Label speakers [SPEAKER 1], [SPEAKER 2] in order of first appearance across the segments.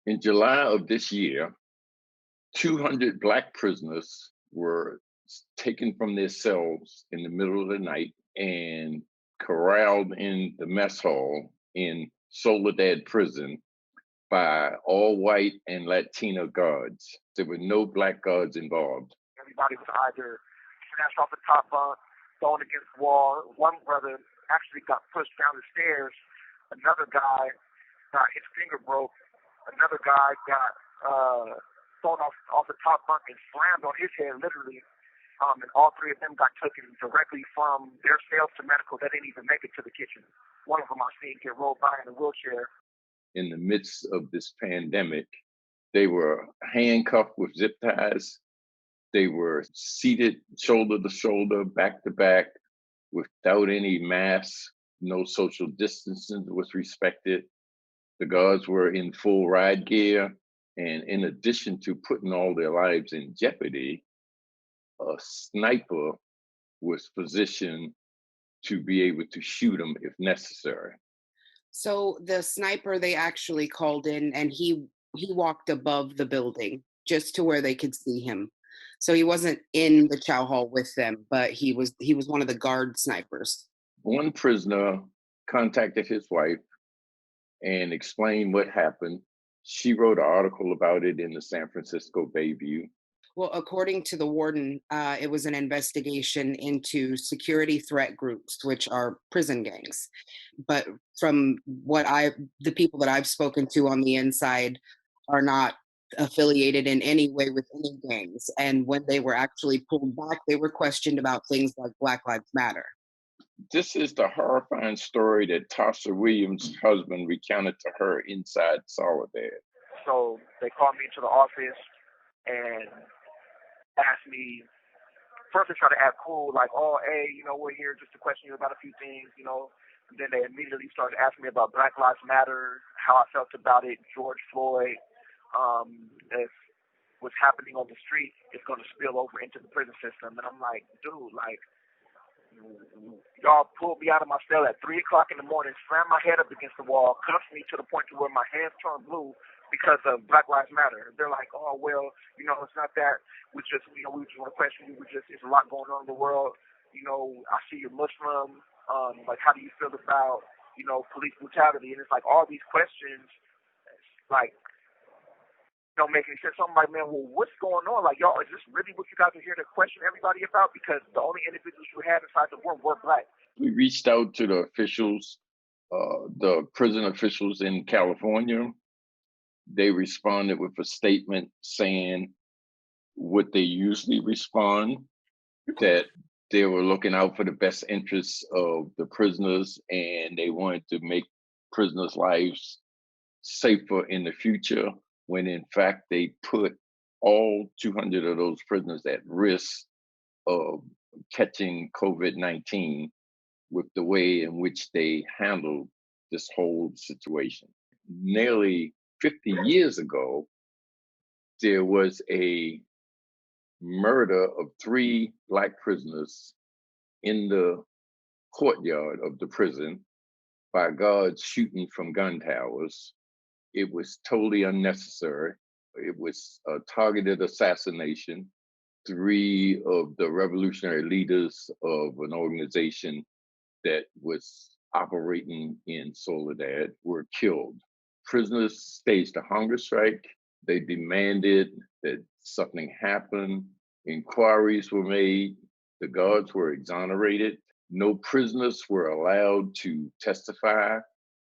[SPEAKER 1] In July of this year, 200 Black prisoners were taken from their cells in the middle of the night and corralled in the mess hall in Soledad prison by all white and Latino guards. There were no Black guards involved.
[SPEAKER 2] Everybody was either snatched off the top bunk, thrown against the wall. One brother actually got pushed down the stairs. Another guy got his finger broke. Another guy got thrown off the top bunk and slammed on his head, literally. And all three of them got taken directly from their cells to medical. They didn't even make it to the kitchen. One of them I seen get rolled by in a wheelchair.
[SPEAKER 1] In the midst of this pandemic, they were handcuffed with zip ties. They were seated shoulder to shoulder, back to back, without any masks. No social distancing was respected. The guards were in full riot gear. And in addition to putting all their lives in jeopardy, a sniper was positioned to be able to shoot them if necessary.
[SPEAKER 3] So the sniper they actually called in, and he walked above the building just to where they could see him. So he wasn't in the chow hall with them, but he was one of the guard snipers.
[SPEAKER 1] One prisoner contacted his wife and explained what happened. She wrote an article about it in the San Francisco Bayview.
[SPEAKER 3] Well, according to the warden, it was an investigation into security threat groups, which are prison gangs. But from the people that I've spoken to on the inside are not affiliated in any way with any gangs. And when they were actually pulled back, they were questioned about things like Black Lives Matter.
[SPEAKER 1] This is the horrifying story that Tasha Williams' husband recounted to her inside Soledad.
[SPEAKER 2] So they called me into the office and asked me, first they tried to act cool, like, oh, hey, we're here just to question you about a few things, And then they immediately started asking me about Black Lives Matter, how I felt about it, George Floyd, if what's happening on the street is going to spill over into the prison system. And I'm like, dude, y'all pulled me out of my cell at 3 o'clock in the morning, slammed my head up against the wall, cuffed me to the point to where my hands turned blue because of Black Lives Matter. They're like, oh, well, it's not that. We just want to question you. It's a lot going on in the world. I see you're Muslim. How do you feel about, police brutality? And it's like all these questions, don't make any sense. So I'm like, man, well, what's going on? Like, y'all, is this really what you guys are here to question everybody about? Because the only individuals you had inside the room were Black.
[SPEAKER 1] We reached out to the officials, the prison officials in California. They responded with a statement saying what they usually respond, that they were looking out for the best interests of the prisoners and they wanted to make prisoners' lives safer in the future, when in fact they put all 200 of those prisoners at risk of catching COVID-19 with the way in which they handled this whole situation. Nearly 50 years ago, there was a murder of 3 Black prisoners in the courtyard of the prison by guards shooting from gun towers. It was totally unnecessary. It was a targeted assassination. 3 of the revolutionary leaders of an organization that was operating in Soledad were killed. Prisoners staged a hunger strike. They demanded that something happen. Inquiries were made. The guards were exonerated. No prisoners were allowed to testify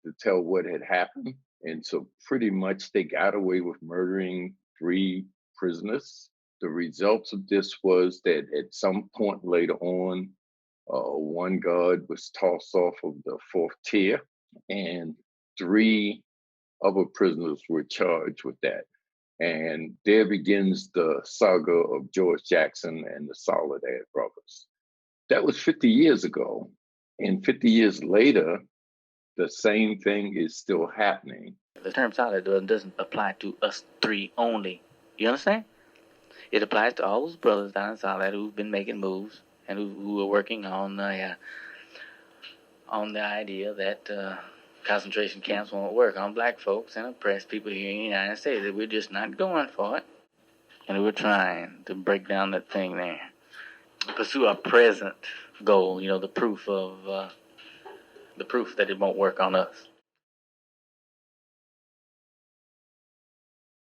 [SPEAKER 1] to tell what had happened. And so pretty much they got away with murdering 3 prisoners. The results of this was that at some point later on, one guard was tossed off of the 4th tier, and 3 other prisoners were charged with that. And there begins the saga of George Jackson and the Soledad brothers. That was 50 years ago. And 50 years later, the same thing is still happening.
[SPEAKER 4] The term Soledad doesn't apply to us 3 only. You understand? It applies to all those brothers down in Soledad who've been making moves and who are working on on the idea that concentration camps won't work on black folks and oppressed people here in the United States, that we're just not going for it. And we're trying to break down that thing there. Pursue our present goal, the proof that it won't work on us.